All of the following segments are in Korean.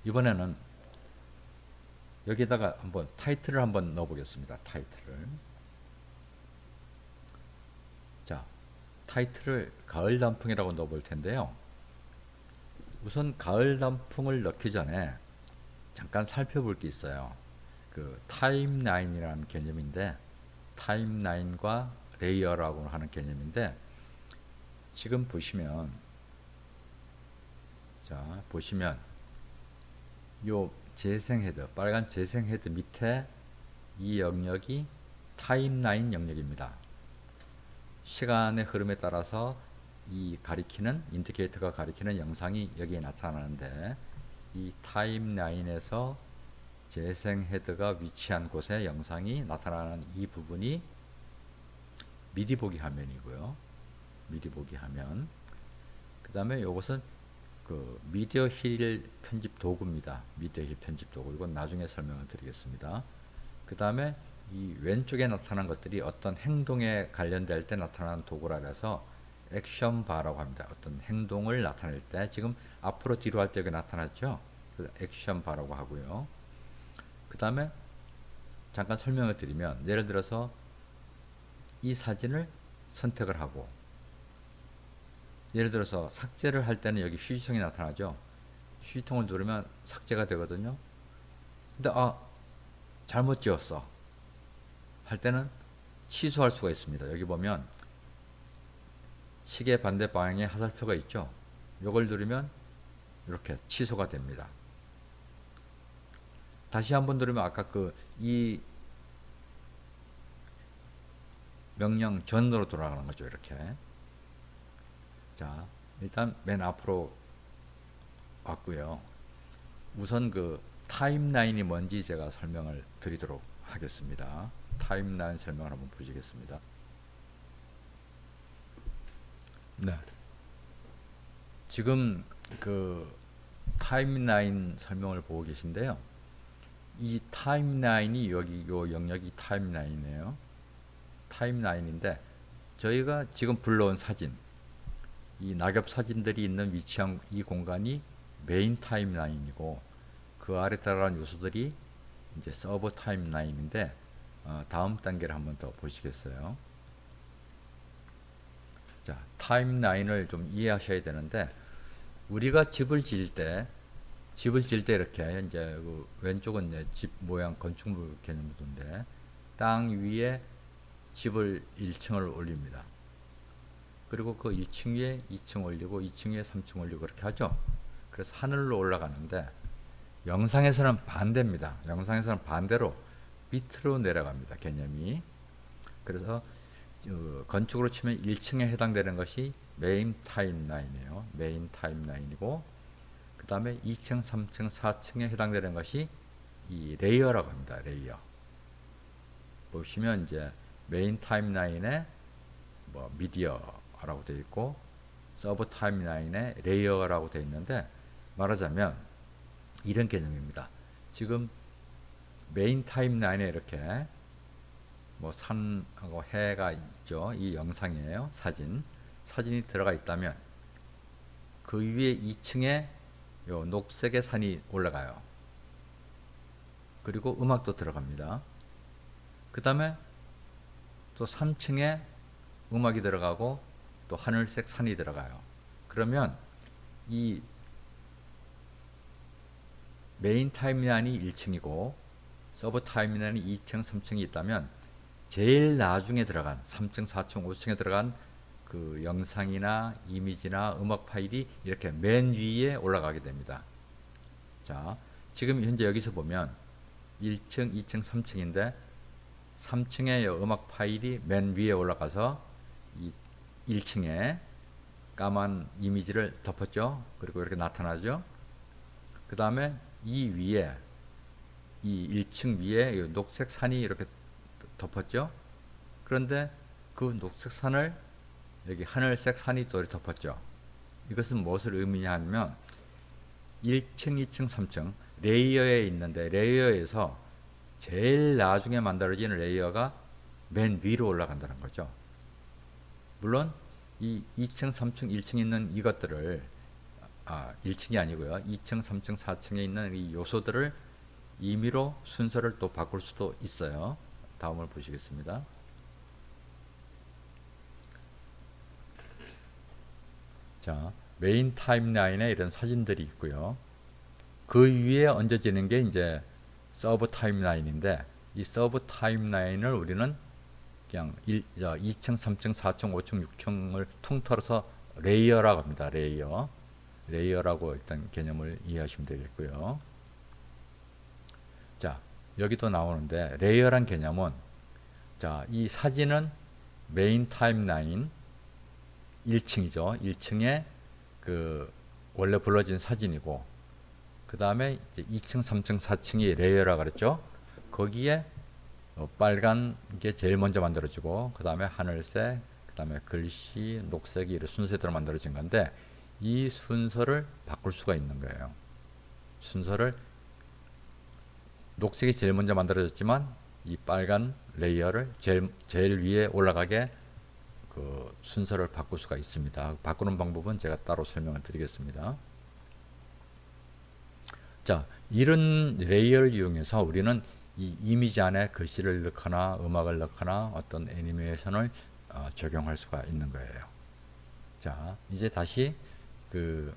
이번에는 여기다가 한번 타이틀을 한번 넣어 보겠습니다. 타이틀을. 자, 타이틀을 가을 단풍이라고 넣어 볼 텐데요. 우선 가을 단풍을 넣기 전에 잠깐 살펴볼 게 있어요. 그 타임라인이라는 개념인데, 타임라인과 레이어라고 하는 개념인데, 지금 보시면, 자, 보시면 요 재생 헤드, 빨간 재생 헤드 밑에 이 영역이 타임라인 영역입니다. 시간의 흐름에 따라서 이 가리키는 인디케이터가 가리키는 영상이 여기에 나타나는데, 이 타임라인에서 재생 헤드가 위치한 곳에 영상이 나타나는 이 부분이 미리 보기 화면이고요. 미리 보기 화면. 그 다음에 이것은 그 미디어 힐 편집 도구입니다. 미디어 힐 편집 도구. 이건 나중에 설명을 드리겠습니다. 그 다음에 이 왼쪽에 나타난 것들이 어떤 행동에 관련될 때 나타나는 도구라 해서 액션 바라고 합니다. 어떤 행동을 나타낼 때, 지금 앞으로 뒤로 할 때 여기 나타났죠? 그래서 액션 바라고 하고요. 그 다음에 잠깐 설명을 드리면, 예를 들어서 이 사진을 선택을 하고, 예를 들어서 삭제를 할 때는 여기 휴지통이 나타나죠. 휴지통을 누르면 삭제가 되거든요. 근데 잘못 지웠어 할 때는 취소할 수가 있습니다. 여기 보면 시계 반대 방향에 화살표가 있죠. 이걸 누르면 이렇게 취소가 됩니다. 다시 한번 누르면 아까 이 명령 전으로 돌아가는 거죠. 이렇게. 자, 일단 맨 앞으로 왔고요. 우선 그 타임라인이 뭔지 제가 설명을 드리도록 하겠습니다. 타임라인 설명을 한번 보시겠습니다. 네. 지금 그 타임라인 설명을 보고 계신데요. 이 타임라인이 여기 요 영역이 타임라인이에요. 타임라인인데, 저희가 지금 불러온 사진, 이 낙엽 사진들이 있는 위치한 이 공간이 메인 타임라인이고, 그 아래 따라가는 요소들이 이제 서브 타임라인인데, 다음 단계를 한번 더 보시겠어요? 자, 타임라인을 좀 이해하셔야 되는데, 우리가 집을 지을 때 이렇게 이제 그 왼쪽은 이제 집 모양 건축물 개념인데, 땅 위에 집을 1층을 올립니다. 그리고 그 1층 위에 2층 올리고 2층 위에 3층 올리고 그렇게 하죠. 그래서 하늘로 올라가는데, 영상에서는 반대입니다. 영상에서는 반대로 밑으로 내려갑니다. 개념이. 그래서 건축으로 치면 1층에 해당되는 것이 메인 타임라인이에요. 메인 타임라인이고, 그 다음에 2층, 3층, 4층에 해당되는 것이 이 레이어라고 합니다. 레이어. 보시면 이제 메인 타임라인에 뭐 미디어라고 되어 있고, 서브 타임라인에 레이어라고 되어 있는데, 말하자면 이런 개념입니다. 지금 메인 타임라인에 이렇게 뭐 산하고 해가 있죠. 이 영상이에요. 사진이 들어가 있다면, 그 위에 2층에 요 녹색의 산이 올라가요. 그리고 음악도 들어갑니다. 그 다음에 또 3층에 음악이 들어가고 또 하늘색 산이 들어가요. 그러면 이 메인 타임라인이 1층이고 서브 타임라인이 2층, 3층이 있다면, 제일 나중에 들어간 3층, 4층, 5층에 들어간 그 영상이나 이미지나 음악 파일이 이렇게 맨 위에 올라가게 됩니다. 자, 지금 현재 여기서 보면 1층, 2층, 3층인데 3층의 음악 파일이 맨 위에 올라가서 이 1층에 까만 이미지를 덮었죠. 그리고 이렇게 나타나죠. 그 다음에 이 위에, 이 1층 위에 녹색 산이 이렇게 덮었죠. 그런데 그 녹색 산을 여기 하늘색 산이 또 이렇게 덮었죠. 이것은 무엇을 의미하냐면 1층, 2층, 3층 레이어에 있는데, 레이어에서 제일 나중에 만들어지는 레이어가 맨 위로 올라간다는 거죠. 물론 이 2층, 3층, 1층 있는 이것들을 1층이 아니고요. 2층, 3층, 4층에 있는 이 요소들을 임의로 순서를 또 바꿀 수도 있어요. 다음을 보시겠습니다. 자, 메인 타임라인에 이런 사진들이 있고요. 그 위에 얹어지는 게 이제 서브 타임라인인데, 이 서브 타임라인을 우리는 그냥 2층, 3층, 4층, 5층, 6층을 통틀어서 레이어라고 합니다. 레이어라고 일단 개념을 이해하시면 되겠고요. 자, 여기도 나오는데 레이어란 개념은, 자, 이 사진은 메인 타임라인 1층이죠. 1층에 그 원래 불러진 사진이고, 그 다음에 2층, 3층, 4층이 레이어라 그랬죠. 거기에 빨간 게 제일 먼저 만들어지고, 그 다음에 하늘색, 그 다음에 글씨, 녹색이 이런 순서대로 만들어진 건데, 이 순서를 바꿀 수가 있는 거예요. 순서를, 녹색이 제일 먼저 만들어졌지만 이 빨간 레이어를 제일 위에 올라가게 그 순서를 바꿀 수가 있습니다. 바꾸는 방법은 제가 따로 설명을 드리겠습니다. 자, 이런 레이어를 이용해서 우리는 이 이미지 안에 글씨를 넣거나 음악을 넣거나 어떤 애니메이션을 적용할 수가 있는 거예요. 자, 이제 다시 그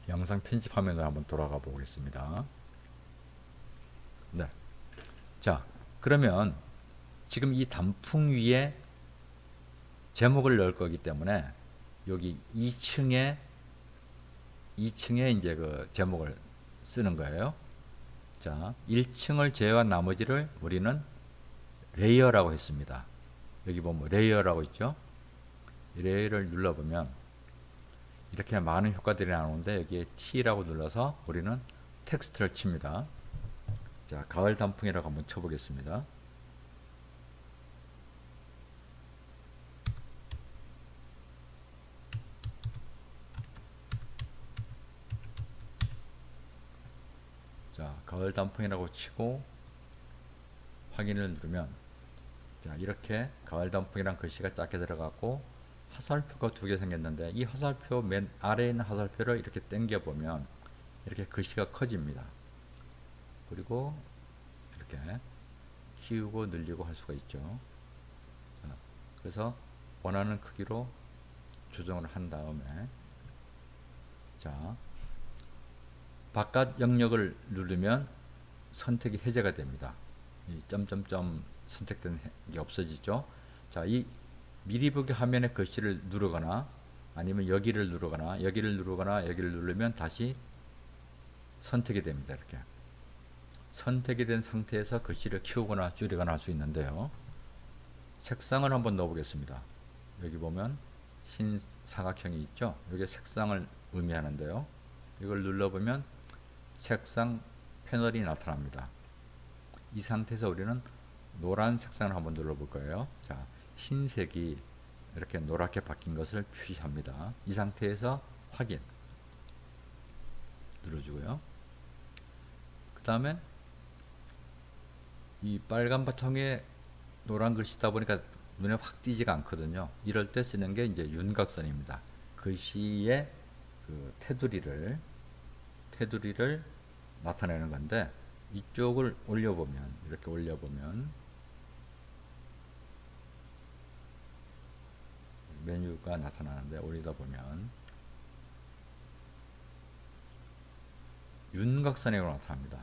영상 편집 화면으로 한번 돌아가 보겠습니다. 네. 자, 그러면 지금 이 단풍 위에 제목을 넣을 거기 때문에 여기 2층에 이제 그 제목을 쓰는 거예요. 자, 1층을 제외한 나머지를 우리는 레이어라고 했습니다. 여기 보면 레이어라고 있죠. 레이어를 눌러보면 이렇게 많은 효과들이 나오는데, 여기에 T라고 눌러서 우리는 텍스트를 칩니다. 자, 가을 단풍이라고 한번 쳐보겠습니다. 자, 가을 단풍이라고 치고 확인을 누르면, 자, 이렇게 가을 단풍이란 글씨가 작게 들어갔고 화살표가 2개 생겼는데, 이 화살표 맨 아래에 있는 화살표를 이렇게 당겨 보면 이렇게 글씨가 커집니다. 그리고 이렇게 키우고 늘리고 할 수가 있죠. 자, 그래서 원하는 크기로 조정을 한 다음에, 자, 바깥 영역을 누르면 선택이 해제가 됩니다. 이 점점점 선택된 게 없어지죠. 자, 이 미리 보기 화면의 글씨를 누르거나 아니면 여기를 누르거나 여기를 누르면 다시 선택이 됩니다. 이렇게 선택이 된 상태에서 글씨를 키우거나 줄이거나 할 수 있는데요. 색상을 한번 넣어 보겠습니다. 여기 보면 흰 사각형이 있죠. 이게 색상을 의미하는데요. 이걸 눌러보면 색상 패널이 나타납니다. 이 상태에서 우리는 노란 색상을 한번 눌러볼 거예요. 자, 흰색이 이렇게 노랗게 바뀐 것을 표시합니다. 이 상태에서 확인 눌러주고요. 그 다음에 이 빨간 바탕에 노란 글씨다 보니까 눈에 확 띄지가 않거든요. 이럴 때 쓰는 게 이제 윤곽선입니다. 글씨의 그 테두리를 나타내는 건데, 이쪽을 올려보면, 이렇게 올려보면 메뉴가 나타나는데, 올리다 보면 윤곽선이라고 나타납니다.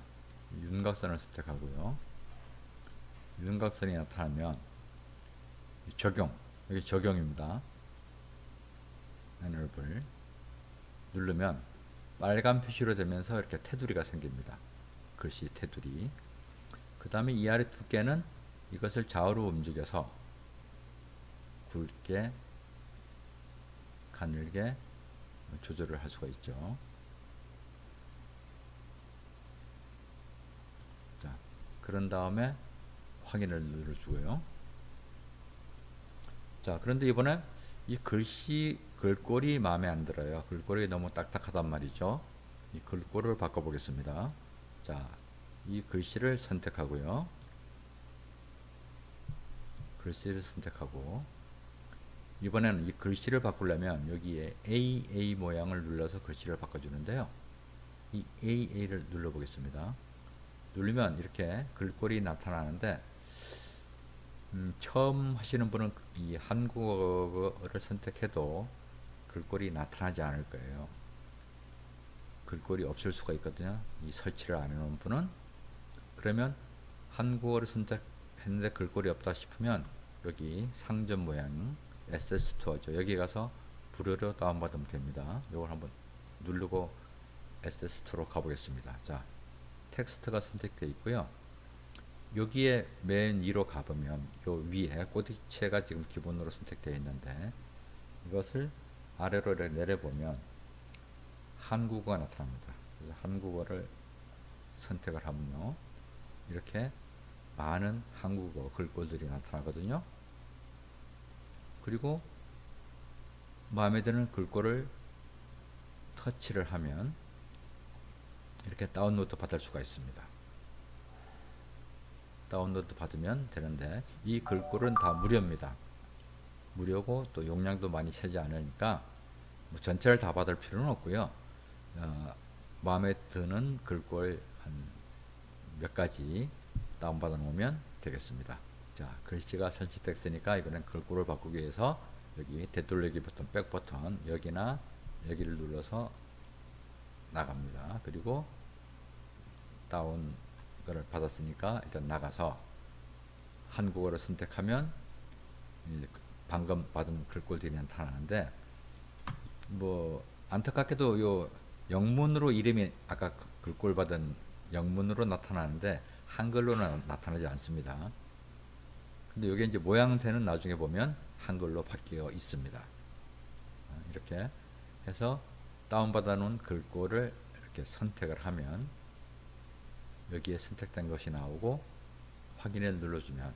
윤곽선을 선택하고요. 윤곽선이 나타나면 적용, 여기 적용입니다. Enable 누르면 빨간 표시로 되면서 이렇게 테두리가 생깁니다. 글씨 테두리. 그 다음에 이 아래 두께는 이것을 좌우로 움직여서 굵게 가늘게 조절을 할 수가 있죠. 자, 그런 다음에 확인을 눌러주고요. 자, 그런데 이번에 이 글꼴이 마음에 안 들어요. 글꼴이 너무 딱딱하단 말이죠. 이 글꼴을 바꿔보겠습니다. 자, 이 글씨를 선택하고요. 글씨를 선택하고 이번에는 이 글씨를 바꾸려면 여기에 AA 모양을 눌러서 글씨를 바꿔주는데요. 이 AA를 눌러보겠습니다. 누르면 이렇게 글꼴이 나타나는데 처음 하시는 분은 이 한국어를 선택해도 글꼴이 나타나지 않을 거예요. 글꼴이 없을 수가 있거든요. 이 설치를 안 해놓은 분은. 그러면 한국어를 선택했는데 글꼴이 없다 싶으면 여기 상점 모양 SS2죠. 여기 가서 무료로 다운받으면 됩니다. 이걸 한번 누르고 SS2로 가보겠습니다. 자, 텍스트가 선택되어 있고요. 여기에 맨 위로 가보면 요 위에 꼬리체가 지금 기본으로 선택되어 있는데 이것을 아래로 내려보면 한국어가 나타납니다. 그래서 한국어를 선택을 하면요. 이렇게 많은 한국어 글꼴들이 나타나거든요. 그리고 마음에 드는 글꼴을 터치를 하면 이렇게 다운로드 받을 수가 있습니다. 다운로드 받으면 되는데 이 글꼴은 다 무료입니다. 무료고 또 용량도 많이 차지 않으니까 뭐 전체를 다 받을 필요는 없고요. 마음에 드는 글꼴 한 몇 가지 다운받아 놓으면 되겠습니다. 자, 글씨가 선택됐으니까 이번엔 글꼴을 바꾸기 위해서 여기 되돌리기 버튼, 백 버튼 여기나 여기를 눌러서 나갑니다. 그리고 다운 을 받았으니까 일단 나가서 한국어를 선택하면 방금 받은 글꼴들이 나타나는데 뭐 안타깝게도 요 영문으로 이름이 아까 글꼴 받은 영문으로 나타나는데 한글로는 나타나지 않습니다. 근데 여기 이제 모양새는 나중에 보면 한글로 바뀌어 있습니다. 이렇게 해서 다운받아 놓은 글꼴을 이렇게 선택을 하면 여기에 선택된 것이 나오고 확인을 눌러주면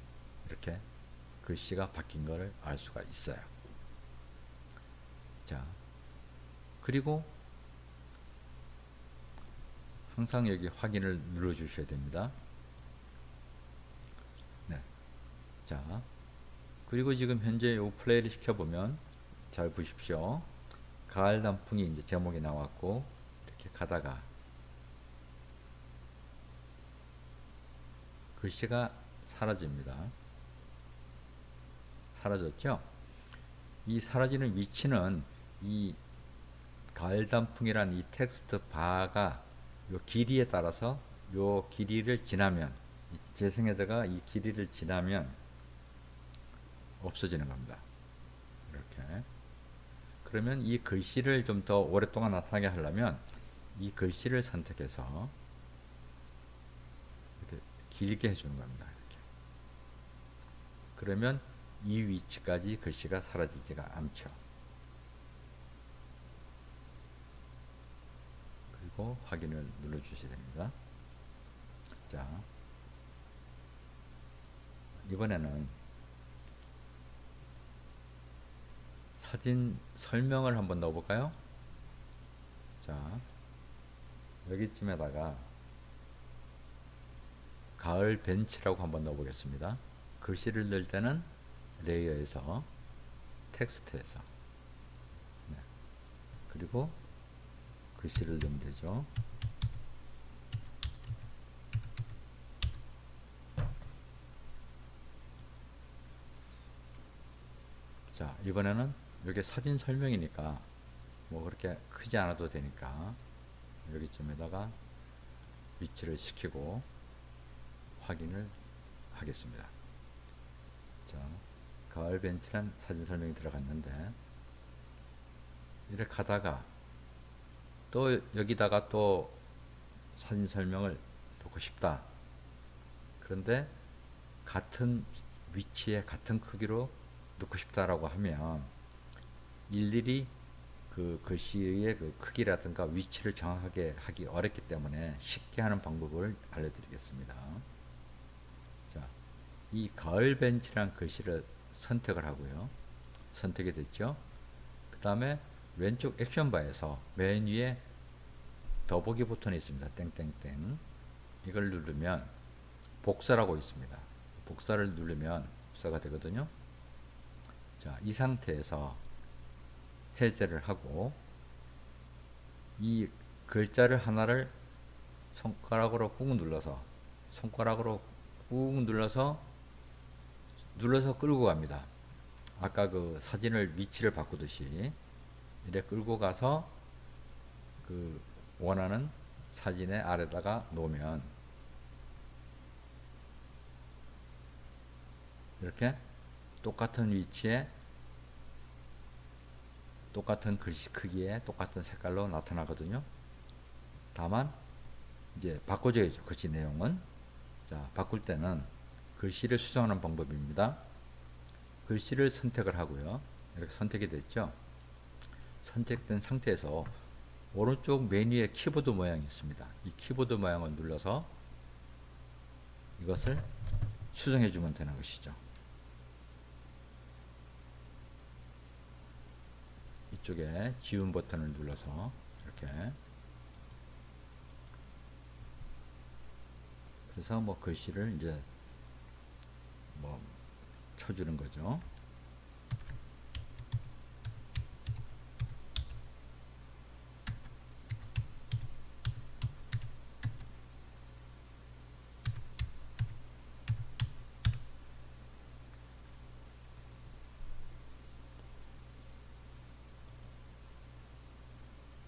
이렇게 글씨가 바뀐 것을 알 수가 있어요. 자, 그리고 항상 여기 확인을 눌러 주셔야 됩니다. 네. 자, 그리고 지금 현재 요 플레이를 시켜보면 잘 보십시오. 가을 단풍이 이제 제목이 나왔고 이렇게 가다가 글씨가 사라집니다. 사라졌죠? 이 사라지는 위치는 이 가을 단풍이란 이 텍스트 바가 요 길이에 따라서 요 길이를 지나면 재생 헤더가 이 길이를 지나면 없어지는 겁니다. 이렇게. 그러면 이 글씨를 좀 더 오랫동안 나타나게 하려면 이 글씨를 선택해서 이렇게 길게 해주는 겁니다. 이렇게. 그러면 이 위치까지 글씨가 사라지지가 않죠. 그리고 확인을 눌러 주셔야 됩니다. 자, 이번에는 사진 설명을 한번 넣어볼까요? 자, 여기쯤에다가 가을 벤치라고 한번 넣어보겠습니다. 글씨를 넣을 때는 레이어에서 텍스트에서 네. 그리고 글씨를 넣으면 되죠. 자, 이번에는 여기 사진 설명이니까 뭐 그렇게 크지 않아도 되니까 여기쯤에다가 위치를 시키고 확인을 하겠습니다. 자, 가을 벤치란 사진 설명이 들어갔는데 이렇게 가다가 또 여기다가 또 사진 설명을 놓고 싶다. 그런데 같은 위치에 같은 크기로 넣고 싶다라고 하면 일일이 그 글씨의 그 크기라든가 위치를 정확하게 하기 어렵기 때문에 쉽게 하는 방법을 알려드리겠습니다. 자, 이 가을 벤치란 글씨를 선택을 하고요. 선택이 됐죠. 그 다음에 왼쪽 액션바에서 맨 위에 더보기 버튼이 있습니다. 땡땡땡. 이걸 누르면 복사라고 있습니다. 복사를 누르면 복사가 되거든요. 자, 이 상태에서 해제를 하고 이 글자를 하나를 손가락으로 꾹 눌러서 끌고 갑니다. 아까 그 사진을 위치를 바꾸듯이 이렇게 끌고 가서 그 원하는 사진의 아래다가 놓으면 이렇게 똑같은 위치에 똑같은 글씨 크기에 똑같은 색깔로 나타나거든요. 다만 이제 바꿔줘야죠. 글씨 내용은. 자, 바꿀 때는 글씨를 수정하는 방법입니다. 글씨를 선택을 하고요. 이렇게 선택이 됐죠. 선택된 상태에서 오른쪽 메뉴에 키보드 모양이 있습니다. 이 키보드 모양을 눌러서 이것을 수정해 주면 되는 것이죠. 이쪽에 지운 버튼을 눌러서 이렇게, 그래서 뭐 글씨를 이제 뭐 쳐주는 거죠.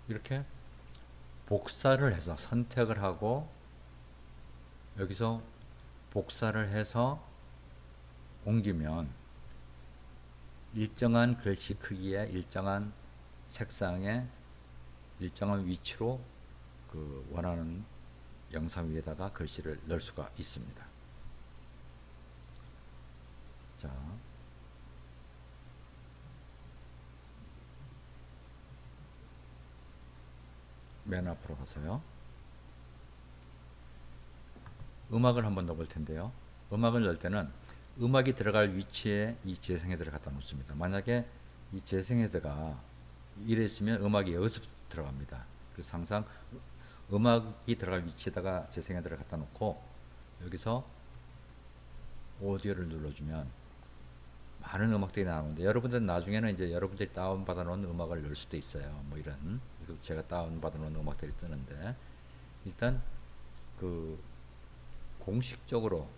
이렇게 복사를 해서 선택을 하고 여기서 복사를 해서 옮기면 일정한 글씨 크기에 일정한 색상에 일정한 위치로 그 원하는 영상 위에다가 글씨를 넣을 수가 있습니다. 자, 맨 앞으로 가서요. 음악을 한번 넣어볼 텐데요. 음악을 넣을 때는 음악이 들어갈 위치에 이 재생헤드를 갖다 놓습니다. 만약에 이 재생헤드가 이래 있으면 음악이 여기서 들어갑니다. 그래서 항상 음악이 들어갈 위치에다가 재생헤드를 갖다 놓고 여기서 오디오를 눌러주면 많은 음악들이 나오는데, 여러분들은 나중에는 이제 여러분들이 다운받아 놓은 음악을 넣을 수도 있어요. 뭐 이런, 제가 다운받아 놓은 음악들이 뜨는데, 일단 그 공식적으로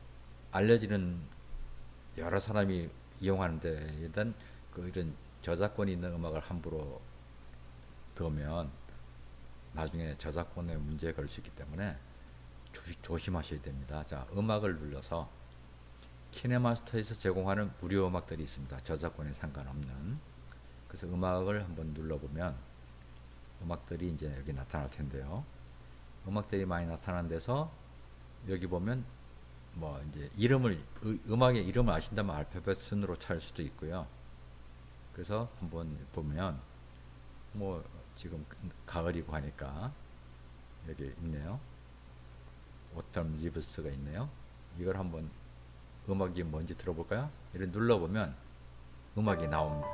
알려지는 여러 사람이 이용하는데, 일단 그 이런 저작권이 있는 음악을 함부로 넣으면 나중에 저작권에 문제가 걸 수 있기 때문에 조심하셔야 됩니다. 자, 음악을 눌러서 키네마스터에서 제공하는 무료 음악들이 있습니다. 저작권에 상관없는. 그래서 음악을 한번 눌러보면 음악들이 이제 여기 나타날 텐데요. 음악들이 많이 나타난 데서 여기 보면 뭐 이제 음악의 이름을 아신다면 알파벳 순으로 찾을 수도 있고요. 그래서 한번 보면 뭐 지금 가을이고 하니까 여기 있네요. 오텀 리브스가 있네요. 이걸 한번 음악이 뭔지 들어볼까요? 이렇게 눌러보면 음악이 나옵니다.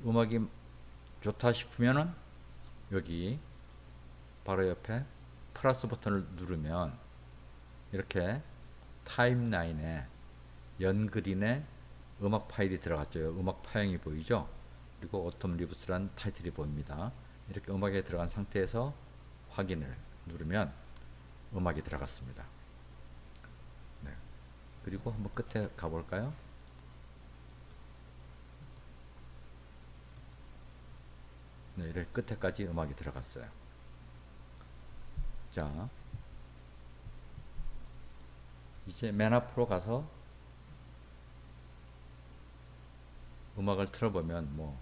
음악이 좋다 싶으면은 여기 바로 옆에 플러스 버튼을 누르면 이렇게 타임라인에 연그린의 음악 파일이 들어갔죠. 음악 파형이 보이죠? 그리고 오텀 리브스라는 타이틀이 보입니다. 이렇게 음악에 들어간 상태에서 확인을 누르면 음악이 들어갔습니다. 네. 그리고 한번 끝에 가볼까요? 네, 이렇게 끝에까지 음악이 들어갔어요. 자, 이제 맨 앞으로 가서 음악을 틀어보면 뭐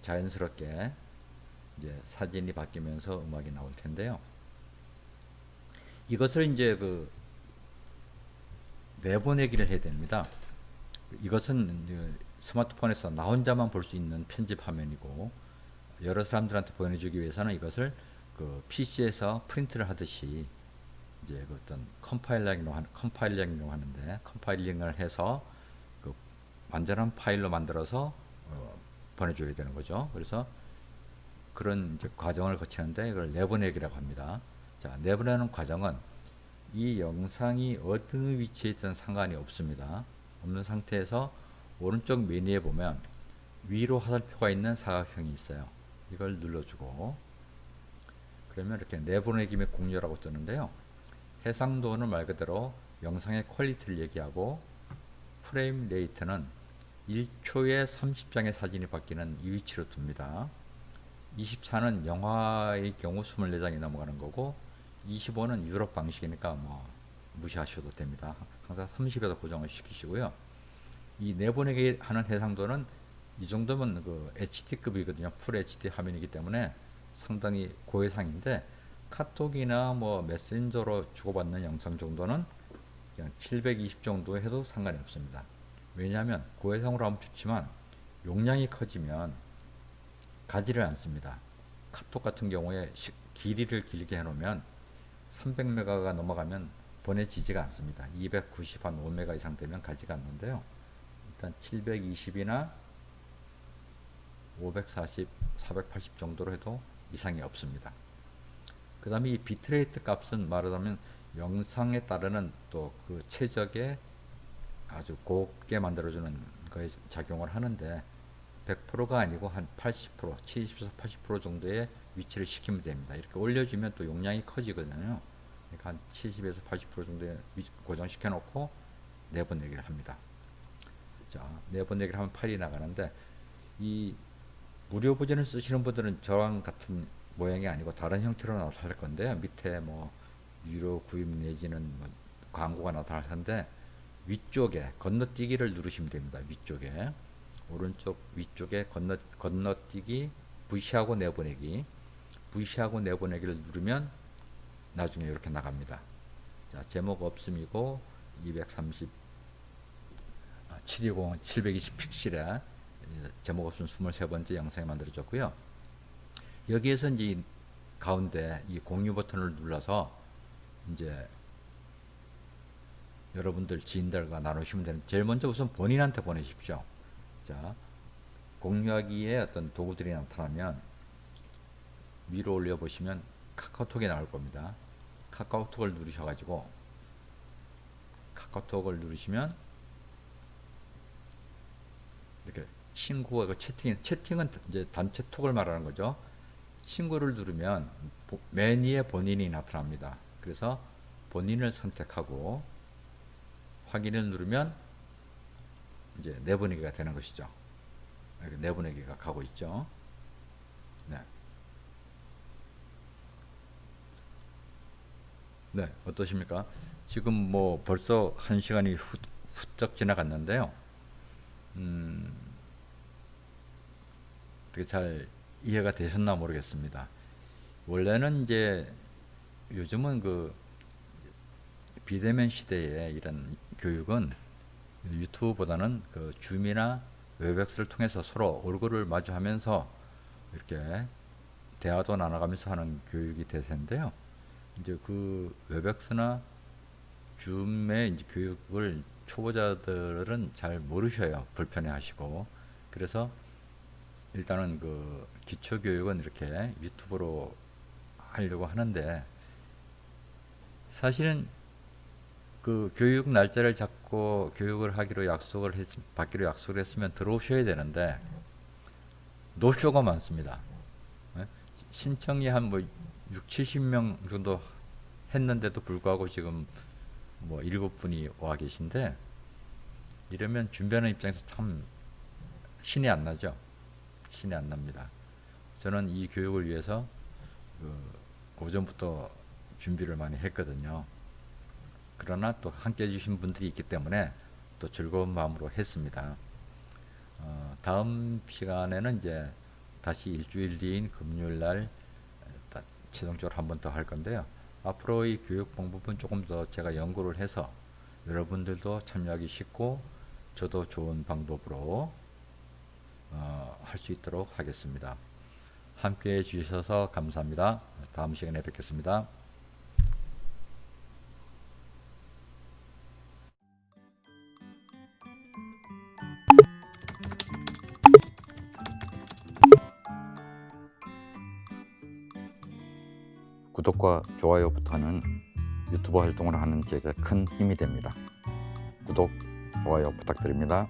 자연스럽게 이제 사진이 바뀌면서 음악이 나올 텐데요. 이것을 이제 그 내보내기를 해야 됩니다. 이것은 이제 스마트폰에서 나 혼자만 볼 수 있는 편집 화면이고, 여러 사람들한테 보내주기 위해서는 이것을 그 PC에서 프린트를 하듯이 이제 그 어떤 컴파일링이라고 하는데, 컴파일링을 해서 그 완전한 파일로 만들어서 보내줘야 되는 거죠. 그래서 그런 이제 과정을 거치는데 이걸 내보내기라고 합니다. 자, 내보내는 과정은 이 영상이 어느 위치에 있든 상관이 없습니다. 없는 상태에서 오른쪽 메뉴에 보면 위로 화살표가 있는 사각형이 있어요. 이걸 눌러주고 그러면 이렇게 내보내기 및 공유라고 뜨는데요. 해상도는 말 그대로 영상의 퀄리티를 얘기하고 프레임 레이트는 1초에 30장의 사진이 바뀌는 이 위치로 둡니다. 24는 영화의 경우 24장이 넘어가는 거고 25는 유럽 방식이니까 뭐 무시하셔도 됩니다. 항상 30에다 고정을 시키시고요. 이 내보내기 하는 해상도는 이 정도면 그 HD급이거든요. 풀 HD 화면이기 때문에 상당히 고해상인데 카톡이나 뭐 메신저로 주고받는 영상 정도는 그냥 720 정도 해도 상관이 없습니다. 왜냐하면 고해상으로 하면 좋지만 용량이 커지면 가지를 않습니다. 카톡 같은 경우에 길이를 길게 해놓으면 300메가가 넘어가면 보내지지가 않습니다. 295메가 이상 되면 가지가 않는데요. 일단 720이나 540, 480 정도로 해도 이상이 없습니다. 그 다음에 이 비트레이트 값은 말하자면 영상에 따르는 또 그 최적의 아주 곱게 만들어주는 거에 작용을 하는데 100%가 아니고 한 80%, 70에서 80% 정도의 위치를 시키면 됩니다. 이렇게 올려주면 또 용량이 커지거든요. 그러니까 한 70에서 80% 정도에 고정시켜 놓고 내보내기를 합니다. 자, 내보내기를 하면 파일이 나가는데 이 무료 버전을 쓰시는 분들은 저랑 같은 모양이 아니고 다른 형태로 나타날 건데요. 밑에 뭐 유료 구입 내지는 뭐 광고가 나타날 텐데 위쪽에 건너뛰기를 누르시면 됩니다. 위쪽에 오른쪽 위쪽에 건너뛰기 VC하고 내보내기 VC하고 내보내기를 누르면 나중에 이렇게 나갑니다. 자, 제목 없음이고 230 720 720 픽셀에 제목 없음 23번째 영상이 만들어졌고요. 여기에서 이제 가운데 이 공유 버튼을 눌러서 이제 여러분들 지인들과 나누시면 되는, 제일 먼저 우선 본인한테 보내십시오. 자, 공유하기에 어떤 도구들이 나타나면 위로 올려 보시면 카카오톡이 나올 겁니다. 카카오톡을 누르셔가지고 카카오톡을 누르시면 이렇게 친구와 그 채팅은 이제 단체 톡을 말하는 거죠. 친구를 누르면 맨 위에 본인이 나타납니다. 그래서 본인을 선택하고 확인을 누르면 이제 내보내기가 되는 것이죠. 이렇게 내보내기가 가고 있죠. 네. 네, 어떠십니까? 지금 뭐 벌써 1시간이 훌쩍 지나갔는데요. 어떻게 잘 이해가 되셨나 모르겠습니다. 원래는 이제 요즘은 그 비대면 시대에 이런 교육은 유튜브보다는 그 줌이나 웹엑스를 통해서 서로 얼굴을 마주하면서 이렇게 대화도 나눠가면서 하는 교육이 대세인데요. 이제 그 웹엑스나 줌의 이제 교육을 초보자들은 잘 모르셔요. 불편해 하시고. 그래서 일단은 그 기초 교육은 이렇게 유튜브로 하려고 하는데, 사실은 그 교육 날짜를 잡고 교육을 하기로 받기로 약속을 했으면 들어오셔야 되는데 노쇼가 많습니다. 신청이 한 뭐 6, 70명 정도 했는데도 불구하고 지금 뭐 7분이 와 계신데, 이러면 준비하는 입장에서 참 신이 안 나죠. 신이 안 납니다. 저는 이 교육을 위해서 그 오전부터 준비를 많이 했거든요. 그러나 또 함께 해주신 분들이 있기 때문에 또 즐거운 마음으로 했습니다. 다음 시간에는 이제 다시 일주일 뒤인 금요일날 최종적으로 한 번 더 할 건데요. 앞으로의 교육 방법은 조금 더 제가 연구를 해서 여러분들도 참여하기 쉽고 저도 좋은 방법으로 할 수 있도록 하겠습니다. 함께 해주셔서 감사합니다. 다음 시간에 뵙겠습니다. 구독과 좋아요부터는 유튜브 활동을 하는 제게 큰 힘이 됩니다. 구독, 좋아요 부탁드립니다.